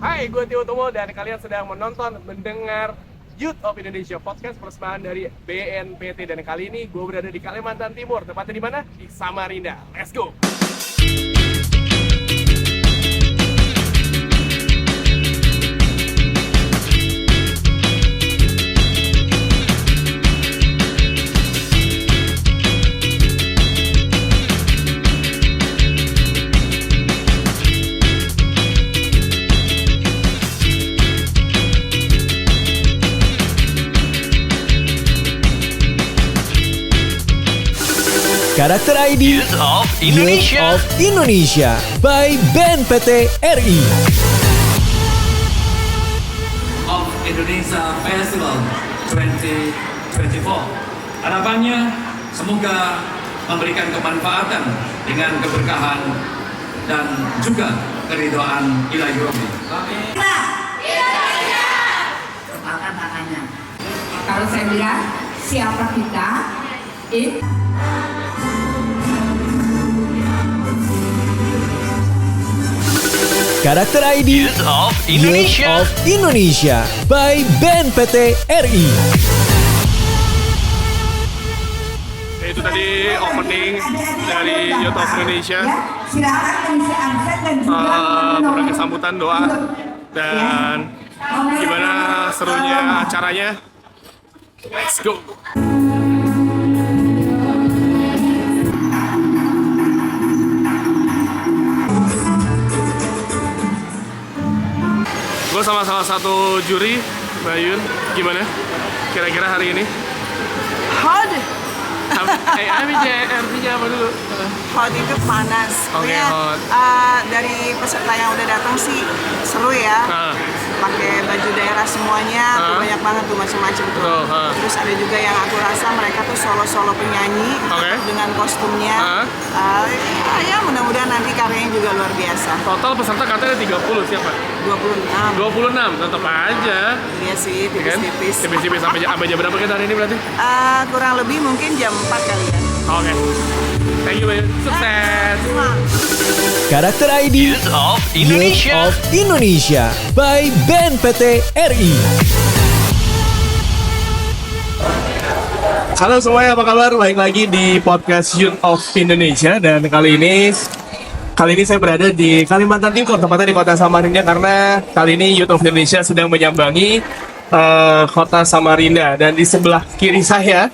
Hai, gue Tio Tomo dan kalian sedang mendengar Youth of Indonesia Podcast persembahan dari BNPT. Dan kali ini gue berada di Kalimantan Timur, tepatnya di mana? Di Samarinda. Let's go! Karakter ID Youth of Indonesia. Youth of Indonesia by BNPT RI. Of Indonesia Festival 2024. Harapannya semoga memberikan kemanfaatan dengan keberkahan dan juga keridhaan Ilahi Rabbi. Angkat tangannya. Kalau saya bilang siapa kita, Karakter ID Youth of Youth Indonesia. of Indonesia by BNPT RI. Itu tadi opening dari Youth of Indonesia. Silakan mengisi absen dan juga Berbagai sambutan, doa, dan gimana serunya acaranya. Let's go! Gue sama salah satu juri, Mbak Yun. Gimana kira-kira hari ini? Hot, Artinya apa dulu? hot itu panas. Oke, Pokoknya, hot. Dari peserta yang udah datang sih seru ya. Nah, Pakai baju daerah semuanya, tuh banyak banget tuh macam-macam tuh. Betul, ha. Terus ada juga yang aku rasa mereka tuh solo-solo penyanyi Oke. dengan kostumnya. Ya mudah-mudahan nanti karyanya juga luar biasa. total peserta katanya 30, siapa? 26. 26, tetap aja. Iya sih, Ya kan? tipis-tipis. Tipis-tipis sampai jam berapa kita hari ini berarti? Kurang lebih mungkin jam 4 kali ya. Oke. Thank you, Mbak Yun. Sukses! Karakter ID Youth of Youth Indonesia. of Indonesia by BNPT RI. Halo semuanya, apa kabar? Balik lagi di podcast Youth of Indonesia. Dan kali ini saya berada di Kalimantan Timur, tepatnya di kota Samarinda. Karena kali ini Youth of Indonesia sedang menyambangi kota Samarinda. Dan di sebelah kiri saya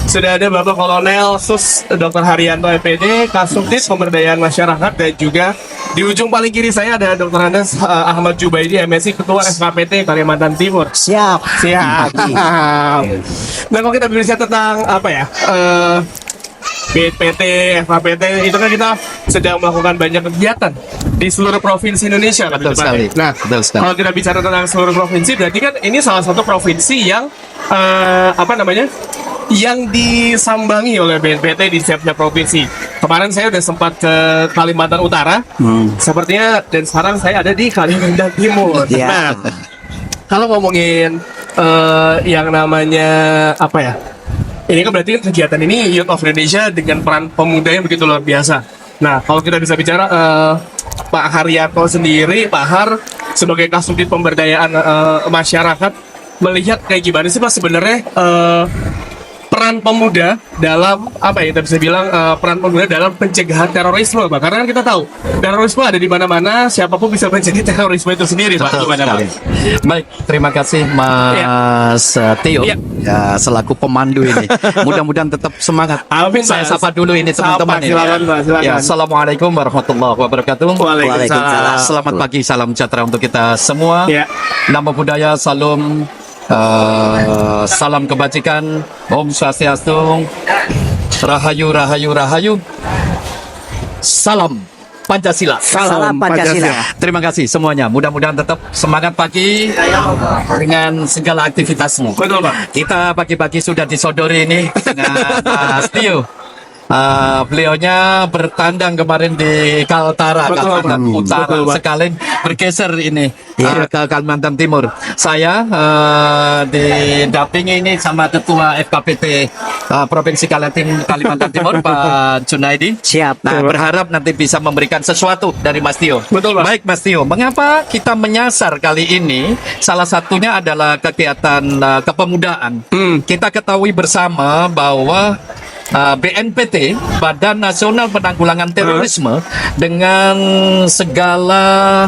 sudah ada Bapak Kolonel Sus Dr. Haryanto MPD, Kasubdit Pemberdayaan Masyarakat. Dan juga di ujung paling kiri saya ada Dr. Andes Ahmad Jubaidi, MSI Ketua SKPT Kalimantan Timur. Siap. Nah, kalau kita berbicara tentang apa ya, BNPT, FKPT, itu kan kita sedang melakukan banyak kegiatan di seluruh provinsi Indonesia. Betul Pak. sekali. Nah, Betul sekali. kalau kita bicara tentang seluruh provinsi, berarti kan ini salah satu provinsi yang yang disambangi oleh BNPT di setiap provinsi. Kemarin saya udah sempat ke Kalimantan Utara, sepertinya, dan sekarang saya ada di Kalimantan Timur. Iya. Nah, kalau ngomongin yang namanya apa ya? Ini kan berarti kegiatan ini Youth of Indonesia dengan peran pemuda yang begitu luar biasa. Nah, kalau kita bisa bicara Pak Haryanto sendiri, Pak Har sebagai Kasubdit Pemberdayaan Masyarakat, melihat kayak gimana sih Pak sebenarnya peran pemuda dalam apa ya, kita bisa bilang peran pemuda dalam pencegahan terorisme, Pak. Karena kan kita tahu terorisme ada di mana-mana, siapapun bisa menjadi terorisme itu sendiri, Pak. Betul Gimana, sekali. Pak? Baik, terima kasih Mas Tio Iya. ya, selaku pemandu ini. Mudah-mudahan tetap semangat. Amin, Saya Mas. sapa dulu ini teman-teman Sapa, ini. silakan, Pak, silakan. Ya, Assalamualaikum warahmatullahi wabarakatuh. Waalaikumsalam. Selamat pagi, salam sejahtera untuk kita semua. Ya. Nama budaya, salam salam kebajikan, Om Swastiastu, Rahayu Rahayu Rahayu. Salam Pancasila. Salam Pancasila. Terima kasih semuanya. Mudah-mudahan tetap semangat pagi dengan segala aktivitasmu. Betul, Pak. Kita pagi-pagi sudah disodori ini dengan Mas Tio. Beliaunya bertandang kemarin di Kaltara, Betul, Kalimantan Pak. Utara, Betul, Pak. sekalian bergeser ini ke Kalimantan Timur. Saya didampingi ini sama Ketua FKPT Provinsi Kalimantan Timur, Pak Junaidi. Siap. Nah, berharap nanti bisa memberikan sesuatu dari Mas Tio. Betul, Pak. Baik, Mas Tio. Mengapa kita menyasar kali ini? Salah satunya adalah kegiatan kepemudaan. Kita ketahui bersama bahwa BNPT, Badan Nasional Penanggulangan Terorisme, dengan segala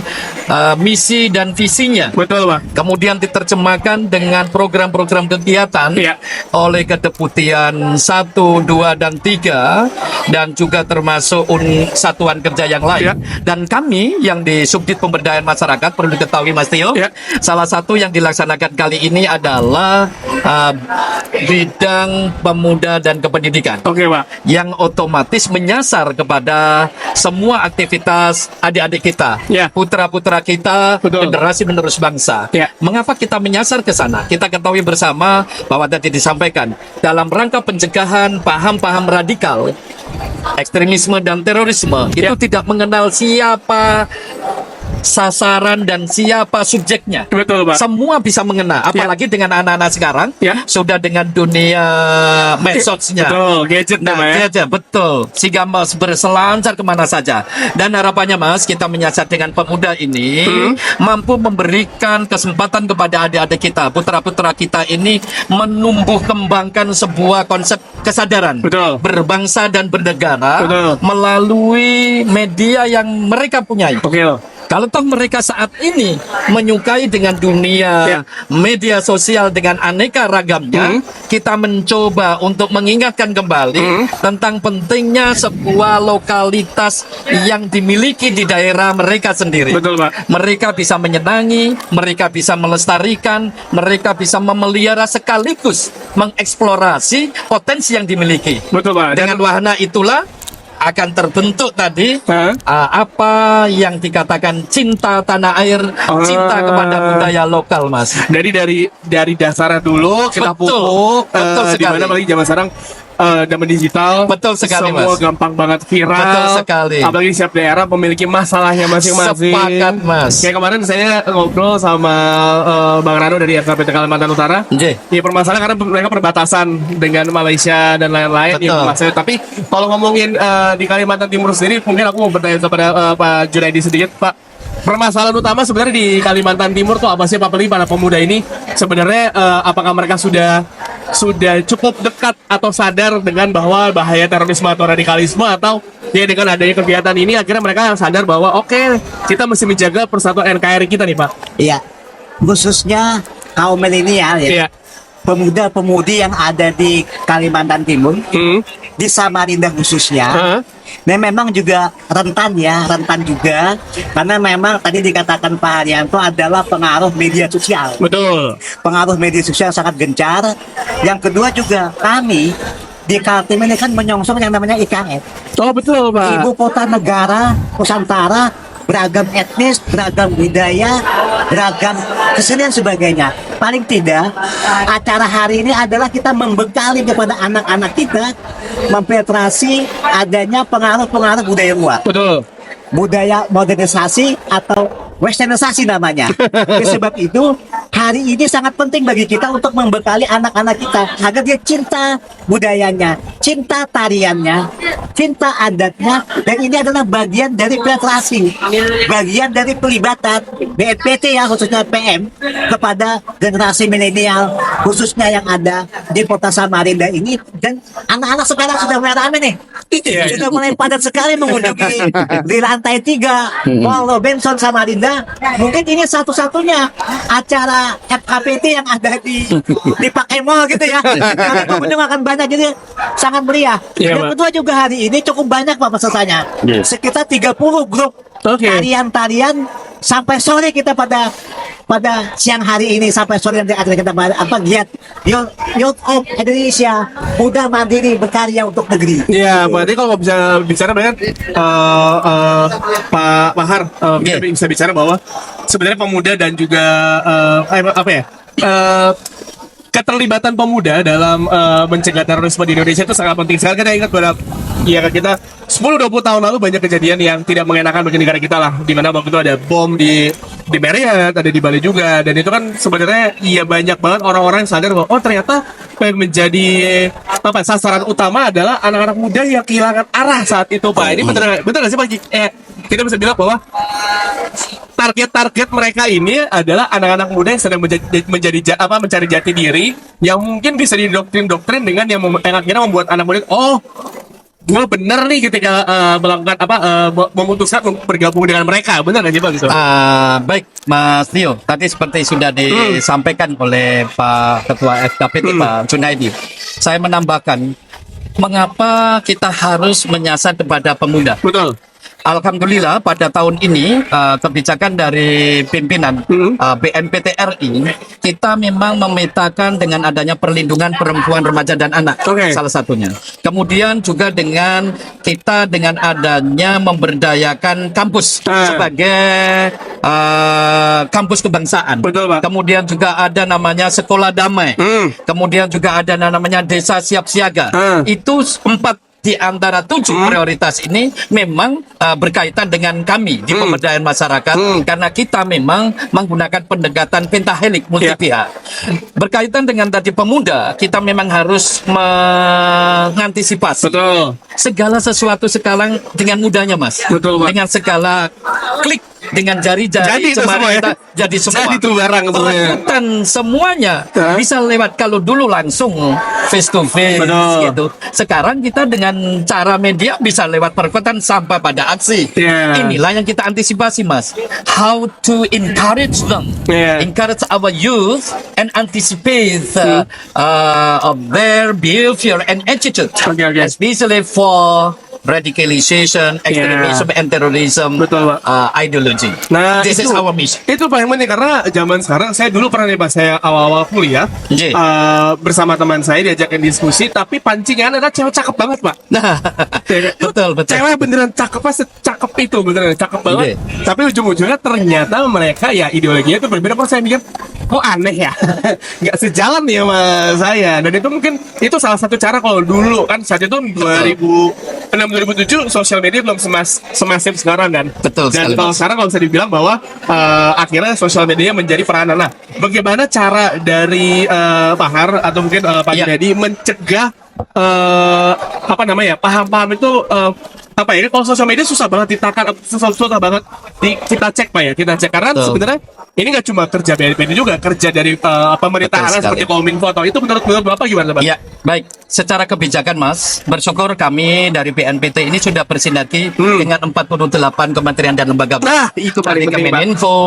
misi dan visinya, Betul, Pak. kemudian diterjemahkan dengan program-program kegiatan Iya. oleh Kedeputian 1, 2, dan 3, dan juga termasuk satuan kerja yang lain. Iya. Dan kami yang di Subdit Pemberdayaan Masyarakat, perlu diketahui Mas Tio, Iya. salah satu yang dilaksanakan kali ini adalah bidang pemuda dan kependidikan, Oke, Pak. yang otomatis menyasar kepada semua aktivitas adik-adik kita, Ya. putra-putra kita, Betul. generasi menerus bangsa. Ya. Mengapa kita menyasar ke sana? Kita ketahui bersama bahwa tadi disampaikan dalam rangka pencegahan paham-paham radikal, ekstremisme dan terorisme itu Ya. tidak mengenal siapa sasaran dan siapa subjeknya. Betul, Pak. Semua bisa mengena, apalagi dengan anak-anak sekarang Ya. sudah dengan dunia medsosnya. Betul, gadget Nah, Pak, ya. gadget, betul. Sehingga Mas berselancar kemana saja. Dan harapannya Mas, kita menyasar dengan pemuda ini mampu memberikan kesempatan kepada adik-adik kita, putra-putra kita ini menumbuh kembangkan sebuah konsep kesadaran Betul. berbangsa dan bernegara Betul. melalui media yang mereka punyai. Oke, loh. Kalau toh mereka saat ini menyukai dengan dunia Ya. media sosial dengan aneka ragamnya, kita mencoba untuk mengingatkan kembali tentang pentingnya sebuah lokalitas yang dimiliki di daerah mereka sendiri. Betul, Pak. Mereka bisa menyenangi, mereka bisa melestarikan, mereka bisa memelihara sekaligus mengeksplorasi potensi yang dimiliki. Betul, Pak. Dengan wahana itulah akan terbentuk tadi Hah? apa yang dikatakan cinta tanah air, cinta kepada budaya lokal, Mas. dari dasarnya dulu kita Betul. pupuk, Betul di sekali. mana apalagi zaman sekarang zaman digital, Betul sekali, semua Mas. gampang banget viral. Betul sekali. Apalagi setiap daerah memiliki masalahnya masing-masing. Sepakat, Mas. Kayak kemarin saya ngobrol sama Bang Rano dari RKPT Kalimantan Utara. Nggih. Ya permasalahan karena mereka perbatasan dengan Malaysia dan lain-lain. Betul. Ya, masalah. Tapi kalau ngomongin di Kalimantan Timur sendiri, mungkin aku mau bertanya kepada Pak Junaidi sedikit, Pak. Permasalahan utama sebenarnya di Kalimantan Timur tuh apa sih, Pak Peli, para pemuda ini sebenarnya apakah mereka sudah cukup dekat atau sadar dengan bahwa bahaya terorisme atau radikalisme, atau ya dengan adanya kegiatan ini akhirnya mereka sadar bahwa oke, kita mesti menjaga persatuan NKRI kita nih, Pak. Iya. Khususnya kaum milenial ya. Iya. Pemuda-pemudi yang ada di Kalimantan Timur, di Samarinda khususnya. Heeh. Nah, memang juga rentan juga karena memang tadi dikatakan Pak Haryanto adalah pengaruh media sosial. Betul. Pengaruh media sosial sangat gencar. Yang kedua juga kami di Kaltim ini kan menyongsong yang namanya IKN. Oh betul, Pak. Ibu kota negara Nusantara, beragam etnis, beragam budaya, beragam kesenian sebagainya. Paling tidak, acara hari ini adalah kita membekali kepada anak-anak kita mempenetrasi adanya pengaruh-pengaruh budaya luar. Betul. Budaya modernisasi atau westernisasi namanya. Oleh sebab itu, hari ini sangat penting bagi kita untuk membekali anak-anak kita agar dia cinta budayanya, cinta tariannya, cinta adatnya, dan ini adalah bagian dari penetrasi, bagian dari pelibatan BNPT ya, khususnya PM kepada generasi milenial, khususnya yang ada di kota Samarinda ini. Dan anak-anak sekarang sudah mulai rame nih, sudah mulai padat sekali mengunjungi di lantai 3 Mall Robinson Samarinda. Mungkin ini satu-satunya acara FKPT yang ada di pakai mall gitu ya. Karena pengunjung akan banyak, jadi sangat meriah. Iya, Yang Pak. kedua juga hari ini cukup banyak Pak pesertanya. Sekitar 30 grup Oke. tarian-tarian sampai sore kita pada siang hari ini, sampai sore nanti akan kita giat Youth of Indonesia muda mandiri berkarya untuk negeri. Iya, berarti kalau bisa bicara banyak Pak Mahar bisa bicara bahwa sebenarnya pemuda dan juga apa ya keterlibatan pemuda dalam mencegah terorisme di Indonesia itu sangat penting sekali. Kita ingat pada kita 10-20 tahun lalu banyak kejadian yang tidak mengenakan bagi negara kita lah, di mana waktu itu ada bom di Marriott, ada di Bali juga, dan itu kan sebenarnya banyak banget orang-orang yang sadar bahwa ternyata yang menjadi sasaran utama adalah anak-anak muda yang kehilangan arah saat itu, Pak. Ini benar nggak sih, Pak? Kita bisa bilang bahwa target mereka ini adalah anak-anak muda yang sedang mencari jati diri, yang mungkin bisa didoktrin dengan yang akhirnya membuat anak muda gue bener nih ketika melakukan memutuskan bergabung dengan mereka. Bener nggak sih, Bang? Baik, Mas Rio. Tadi seperti sudah disampaikan oleh Pak Ketua FKPT Pak Junaidi. Saya menambahkan, mengapa kita harus menyasar kepada pemuda? Betul. Alhamdulillah pada tahun ini kebijakan dari pimpinan BNPT RI, kita memang memetakan dengan adanya perlindungan perempuan, remaja dan anak, salah satunya. Kemudian juga dengan adanya memberdayakan kampus sebagai kampus kebangsaan. Betul, Pak. Kemudian juga ada namanya sekolah damai. Kemudian juga ada namanya desa siap siaga. Itu 4 di antara 7 prioritas ini memang berkaitan dengan kami di pemberdayaan masyarakat, karena kita memang menggunakan pendekatan pentahelik multi pihak. Berkaitan dengan tadi pemuda, kita memang harus mengantisipasi segala sesuatu sekarang dengan mudahnya, Mas. Betul, Pak. Dengan segala klik dengan jari-jari kita jadi semua. Jadi itu barang Pelakukan semuanya bisa lewat, kalau dulu langsung face to face gitu. Sekarang kita dengan cara media bisa lewat perkuatan sampai pada aksi. Inilah yang kita antisipasi, Mas. How to encourage them, encourage our youth and anticipate of their behavior and attitude, especially for radicalization, extremism, and terrorism ideology. Nah, this is our mission. Itu paling penting, karena zaman sekarang, saya dulu pernah nih, Pak, saya awal-awal kuliah bersama teman saya diajakin diskusi, tapi pancingan adalah cewek cakep banget, Pak. Nah, betul. Cewek beneran cakep, secakep itu, beneran cakep banget. Tapi ujung-ujungnya ternyata mereka ideologinya itu berbeda. Kok saya mikir, kok aneh ya, nggak sejalan nih sama saya. Dan itu mungkin itu salah satu cara. Kalau dulu kan saat itu 2006-2007 sosial media belum semasif sekarang kan. Betul. Dan kalau sekarang kalau bisa dibilang bahwa akhirnya sosial media menjadi peranan. Nah, bagaimana cara dari Pak Har atau mungkin Pak Junaidi mencegah paham-paham itu kalau sosial media susah banget ditakan, susah banget kita cek, Pak ya, kita cek, karena sebenarnya ini nggak cuma kerja BNPT juga, kerja dari pemerintahan seperti Kominfo atau itu. Menurut Bapak gimana, Pak? Ya, baik. Secara kebijakan, Mas, bersyukur kami dari BNPT ini sudah bersinergi dengan 48 kementerian dan lembaga. Nah, itu paling penting, Pak. Kemeninfo,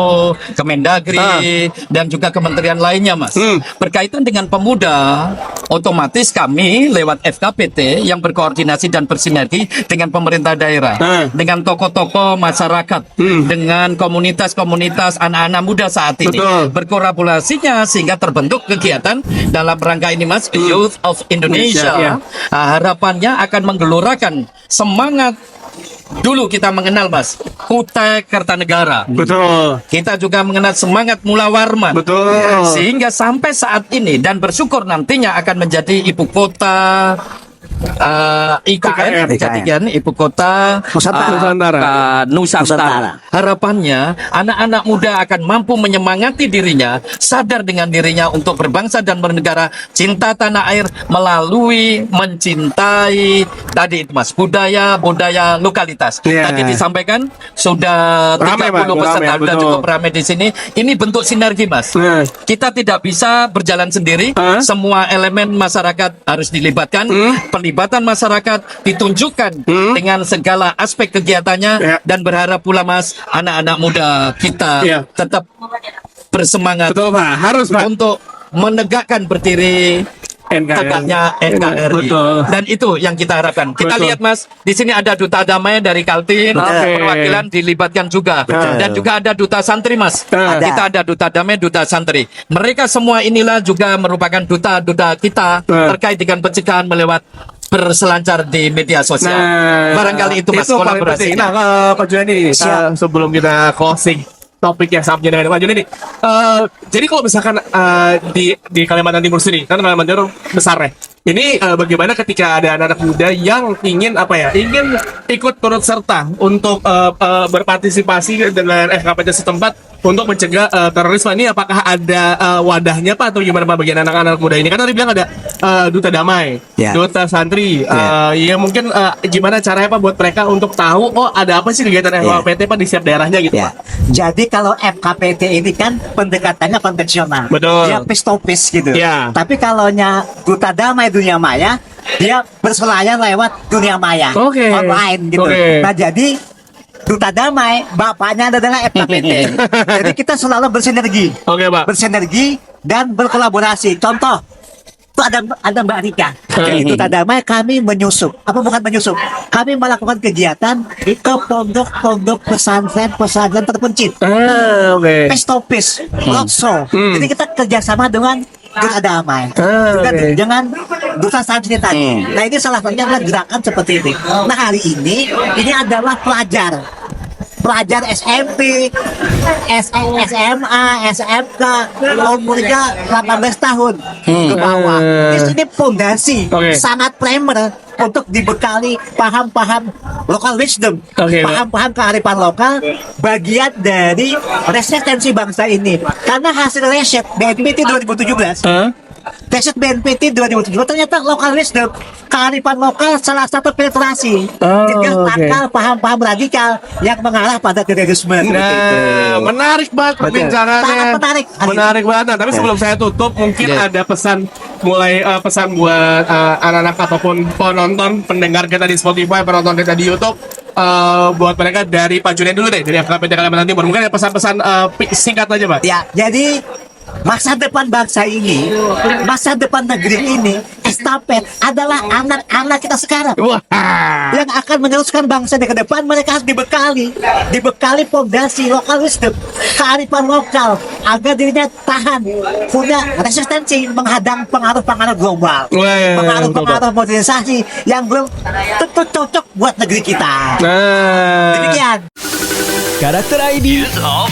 Kemendagri, dan juga kementerian lainnya, Mas. Berkaitan dengan pemuda, otomatis kami lewat FKPT yang berkoordinasi dan bersinergi dengan pemerintah daerah, dengan tokoh-tokoh masyarakat, dengan komunitas-komunitas anak-anak muda saat ini, berkolaborasinya sehingga terbentuk kegiatan dalam rangka ini, Mas, Youth of Indonesia. Harapannya akan menggelorakan semangat. Dulu kita mengenal, Mas, Kutai Kertanegara. Betul. Kita juga mengenal semangat Mula Warman. Betul. Sehingga sampai saat ini, dan bersyukur nantinya akan menjadi ibu kota IKN, ibu kota Nusantara. Harapannya anak-anak muda akan mampu menyemangati dirinya, sadar dengan dirinya untuk berbangsa dan bernegara, cinta tanah air melalui mencintai tadi, Mas, budaya lokalitas. Tadi disampaikan sudah 30 peserta, sudah cukup ramai di sini. Ini bentuk sinergi, Mas. Kita tidak bisa berjalan sendiri. Semua elemen masyarakat harus dilibatkan. Pelibatan masyarakat ditunjukkan dengan segala aspek kegiatannya, dan berharap pula, Mas, anak-anak muda kita tetap bersemangat. Betul, Pak. Harus, Pak, untuk menegakkan berdiri tegaknya NKRI. Dan itu yang kita harapkan. Kita lihat, Mas, di sini ada duta damai dari Kaltim, perwakilan dilibatkan juga. Dan juga ada duta santri, Mas. Kita ada duta damai, duta santri. Mereka semua inilah juga merupakan duta-duta kita terkait dengan pencegahan melewat berselancar di media sosial. Barangkali itu, Mas, kolaborasi. Nah, Pak Junaidi, sebelum kita closing, topik yang sangat menyenangkan Pak Joni nih. Jadi kalau misalkan di Kalimantan Timur sini, kan Kalimantan Timur besar ya. Ini bagaimana ketika ada anak-anak muda yang ingin ingin ikut turut serta untuk berpartisipasi dengan FKPT setempat untuk mencegah terorisme ini, apakah ada wadahnya Pak atau gimana Pak bagian anak-anak muda ini? Kan tadi bilang ada duta damai, Ya. duta santri, ya mungkin gimana caranya Pak buat mereka untuk tahu ada apa sih kegiatan FKPT Pak di setiap daerahnya gitu Ya. Pak? Jadi kalau FKPT ini kan pendekatannya konvensional. Betul. Dia face to face gitu. Ya. Tapi kalau duta damai dunia maya, dia berselayar lewat dunia maya. Oke. Online gitu. Oke. Nah, jadi duta damai bapaknya adalah FKPT. Jadi kita selalu bersinergi. Oke Pak. Bersinergi dan berkolaborasi. Contoh, itu ada Mbak Rika. Jadi duta damai kami menyusup. Apa bukan menyusup? Kami melakukan kegiatan ke pondok-pondok pesantren terpencil. Oke. Face to face, roadshow. Jadi kita kerjasama dengan duta damai, juga oke. dengan duta santri tadi. Nah ini salah satunya adalah gerakan seperti ini. Nah hari ini adalah pelajar SMP, SMA, SMK, umurnya 18 tahun ke bawah. Di sini fondasi Oke. sangat primer untuk dibekali paham-paham local wisdom, Oke, Pak. paham-paham kearifan lokal, bagian dari resistensi bangsa ini. Karena hasil riset BNPT 2017, riset BNPT 2017 ternyata local wisdom, kearifan lokal salah satu filtrasi dengan oke. takal paham-paham radikal yang mengarah pada terorisme. Seperti itu. Nah, menarik banget perbincangannya. Sangat menarik. Menarik banget. Nah, tapi sebelum saya tutup, mungkin ada pesan pesan buat anak-anak ataupun penonton, pendengar kita di Spotify, penonton kita di YouTube, buat mereka dari Pak Julian dulu deh, dari FKPT Kalimantan Timur. Mungkin ada pesan-pesan singkat aja, Pak. Ya, jadi masa depan bangsa ini, masa depan negeri ini, estafet adalah anak-anak kita sekarang. Wah. Yang akan meneruskan bangsa ke depan. Mereka harus dibekali fondasi lokal wisdom, kearifan lokal, agar dirinya tahan, punya resistensi menghadang pengaruh-pengaruh global, Wah, pengaruh-pengaruh modernisasi yang belum tentu cocok buat negeri kita. Nah. Demikian. Karakter ID Youth of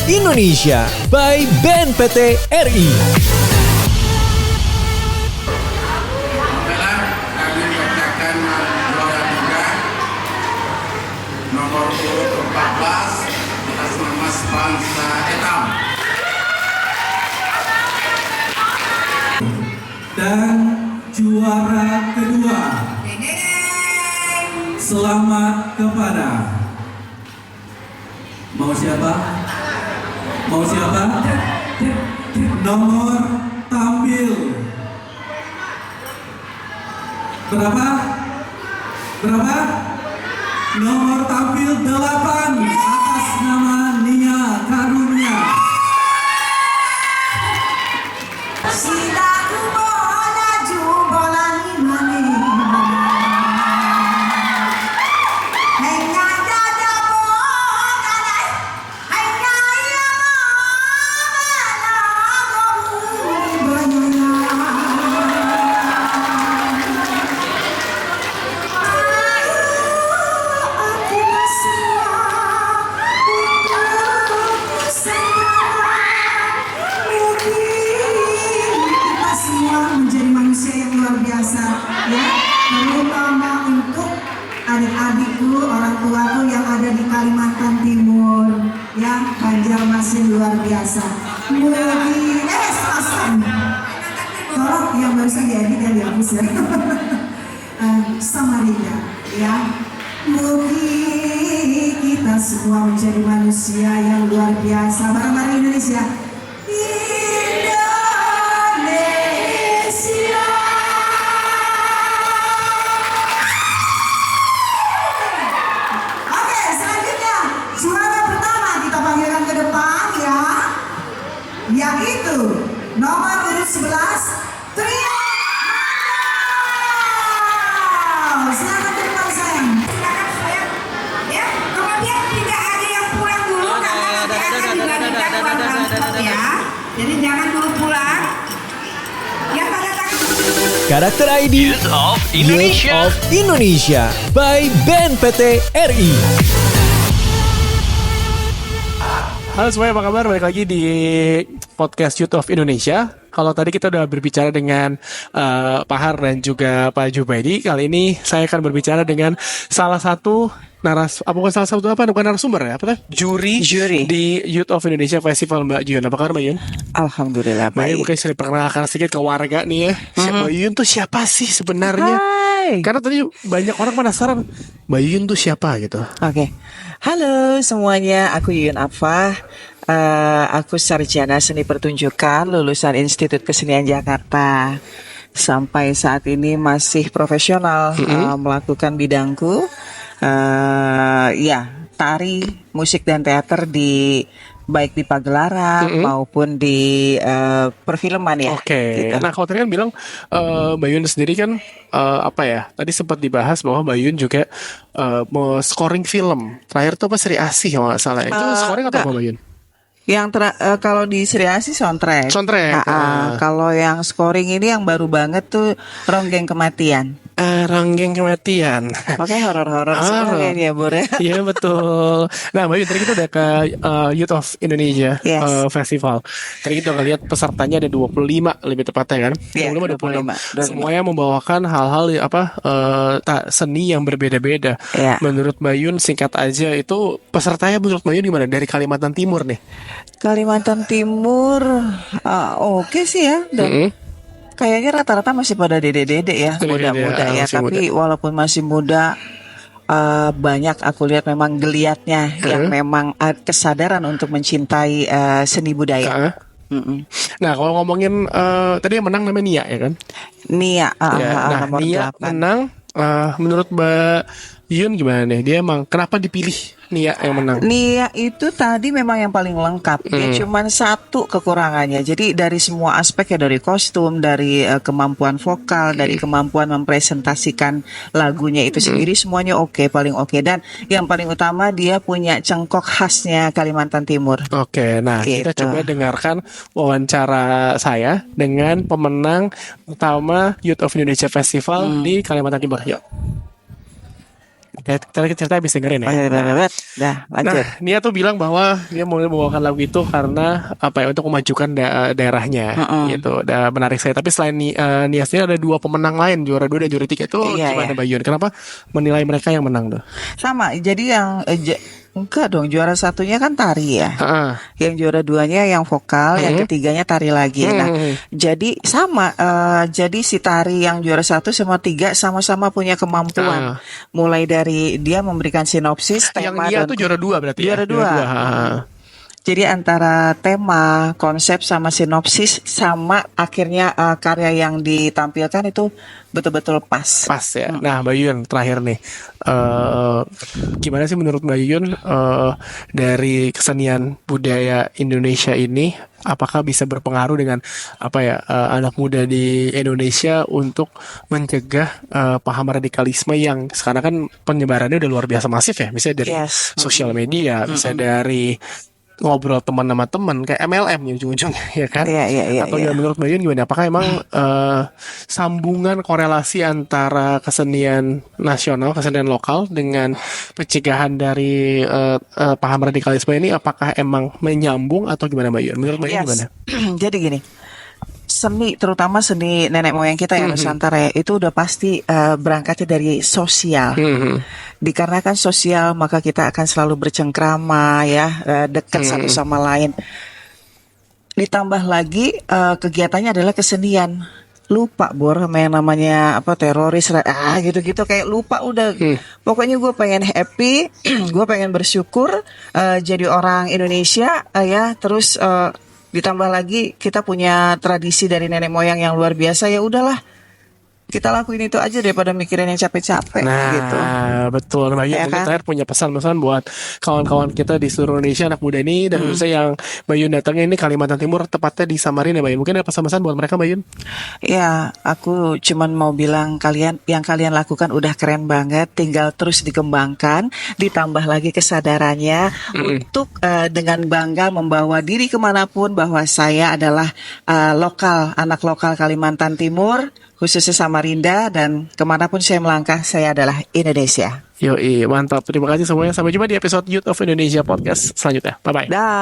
Indonesia by BNPT RI. Baiklah, kami bacakan juara 3 nomor urut 14 atas nama bangsa Etam. Dan juara kedua, selamat kepada mau siapa? Nomor tampil berapa? Nomor tampil 8 atas nama Nia Karunia. Sitaku bola jubola ni mani. Hanya dada bola dai. Hanya ia kita semua menjadi manusia yang luar biasa, ya, terutama untuk adik-adikku, orang tuaku yang ada di Kalimantan Timur, ya, Banjarmasin luar biasa. Mugi, Sasan, tolong yang barusan diedit ya dihapus ya. Samarinda, ya. Mugi kita semua menjadi manusia yang luar biasa. Bareng-bareng Indonesia. Indonesia. Oke, selanjutnya juara pertama kita panggilkan ke depan ya, yaitu nomor urut 11 Trio Mandau. Silakan ke depan sayang. Silakan sayang. Ya, kemudian tidak ada yang pulang dulu karena nanti akan dibagikan uang transport ya. Jadi jangan dulu pulang. Yang tanda tangan. Karakter ID Youth of Indonesia by BNPT RI. Halo semuanya, apa kabar? Balik lagi di podcast Youth of Indonesia. Kalau tadi kita udah berbicara dengan Pak Har dan juga Pak Jubaidi, kali ini saya akan berbicara dengan salah satu bukan narasumber ya, apa tuh? Juri di Youth of Indonesia Festival, Mbak Yun. Apa kabar Mbak Yun? Alhamdulillah Mbak Yun, mungkin saya perkenalkan sedikit ke warga nih ya. Mbak Yun tuh siapa sih sebenarnya? Hai. Karena tadi banyak orang penasaran, Mbak Yun tuh siapa gitu. Oke. Halo semuanya, aku Yuyun Afah. Aku sarjana seni pertunjukan lulusan Institut Kesenian Jakarta. Sampai saat ini masih profesional melakukan bidangku. Tari, musik dan teater baik di pagelaran maupun di perfilman ya. Oke. Gitu. Nah, kalau tadi kan bilang Mbak Yun sendiri kan tadi sempat dibahas bahwa Mbak Yun juga mau scoring film. Terakhir tuh apa, Sri Asih kalau nggak salah. Itu scoring atau apa Mbak Yun? Yang kalau di Sri Asih soundtrack. Kalau yang scoring ini yang baru banget tuh Ronggeng Kematian. Ronggeng Kematian. Oke, horor-horor sekalian ya, Bur. Iya betul. Nah, Mbak Yun, tadi kita udah ke Youth of Indonesia Festival. Tadi kita ngeliat pesertanya ada 25 lebih tepatnya kan? Iya, 25. Semuanya membawakan hal-hal seni yang berbeda-beda. Iya. Menurut Mbak Yun, singkat aja, itu pesertanya menurut Mbak Yun gimana? Dari Kalimantan Timur nih. Kalimantan Timur, oke sih ya. Dan kayaknya rata-rata masih pada dede-dede ya, muda-muda ya. Tapi walaupun masih muda, banyak aku lihat memang geliatnya yang memang kesadaran untuk mencintai seni budaya. Nah, kalau ngomongin tadi yang menang namanya Nia ya kan? Nia, Nia nomor 8. menang. Menurut Mbak Yun gimana nih? Dia emang kenapa dipilih Nia yang menang? Nia itu tadi memang yang paling lengkap. Dia cuman satu kekurangannya. Jadi dari semua aspek ya, dari kostum, dari kemampuan vokal, dari kemampuan mempresentasikan lagunya itu sendiri, semuanya paling oke. Dan yang paling utama dia punya cengkok khasnya Kalimantan Timur. Oke, nah kita coba dengarkan wawancara saya dengan pemenang utama Youth of Indonesia Festival di Kalimantan Timur. Yuk. Kita habis dengerin ya. Dah, lanjut. Nah, Nia tuh bilang bahwa dia mau membawakan lagu itu karena untuk memajukan daerahnya gitu. Udah menarik saya. Tapi selain Nia sendiri ada 2 pemenang lain, juara 2 dan juara 3 itu gimana Mbak Yun? Kenapa menilai mereka yang menang tuh? Sama, jadi yang enggak dong, juara satunya kan tari ya. Yang juara 2-nya yang vokal, yang ketiganya tari lagi. Nah, jadi sama. Jadi si tari yang juara 1 sama 3 sama-sama punya kemampuan. Mulai dari dia memberikan sinopsis, tema. Yang dia tuh juara 2 berarti. Juara 2. Jadi antara tema, konsep sama sinopsis sama akhirnya karya yang ditampilkan itu betul-betul pas. Pas ya. Nah, Mbak Yun terakhir nih, gimana sih menurut Mbak Yun dari kesenian budaya Indonesia ini, apakah bisa berpengaruh dengan anak muda di Indonesia untuk mencegah paham radikalisme yang sekarang kan penyebarannya udah luar biasa masif ya, misalnya dari sosial media, misalnya dari ngobrol teman sama teman kayak MLM ya ujung-ujungnya ya kan? Atau menurut Mbak Yun gimana? Apakah emang sambungan korelasi antara kesenian nasional, kesenian lokal dengan pencegahan dari paham radikalisme ini, apakah emang menyambung atau gimana Mbak Yun? Menurut Mbak Yun gimana? Jadi gini, seni, terutama seni nenek moyang kita yang Nusantara itu udah pasti berangkatnya dari sosial. Dikarenakan sosial, maka kita akan selalu bercengkrama ya, dekat satu sama lain. Ditambah lagi kegiatannya adalah kesenian. Lupa sama yang namanya teroris gitu-gitu, kayak lupa udah. Pokoknya gue pengen happy, gue pengen bersyukur jadi orang Indonesia ya. Terus ditambah lagi kita punya tradisi dari nenek moyang yang luar biasa, ya udahlah kita lakuin itu aja daripada mikirin yang capek-capek gitu. Betul. Mbak Yun mungkin terakhir punya pesan-pesan buat kawan-kawan kita di seluruh Indonesia, anak muda ini, dan khususnya yang Mbak Yun datangnya ini Kalimantan Timur, tepatnya di Samarinda Mbak Yun. Mungkin ada pesan-pesan buat mereka Mbak Yun? Ya, aku cuman mau bilang yang kalian lakukan udah keren banget, tinggal terus dikembangkan, ditambah lagi kesadarannya untuk dengan bangga membawa diri kemanapun bahwa saya adalah anak lokal Kalimantan Timur, khususnya Samarinda, dan kemanapun saya melangkah, saya adalah Indonesia. Yoi, mantap. Terima kasih semuanya. Sampai jumpa di episode Youth of Indonesia Podcast selanjutnya. Bye-bye. Dah.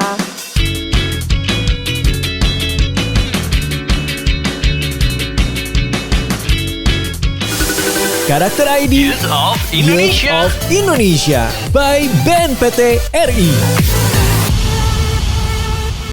Karakter ID Youth of Indonesia by BNPT RI.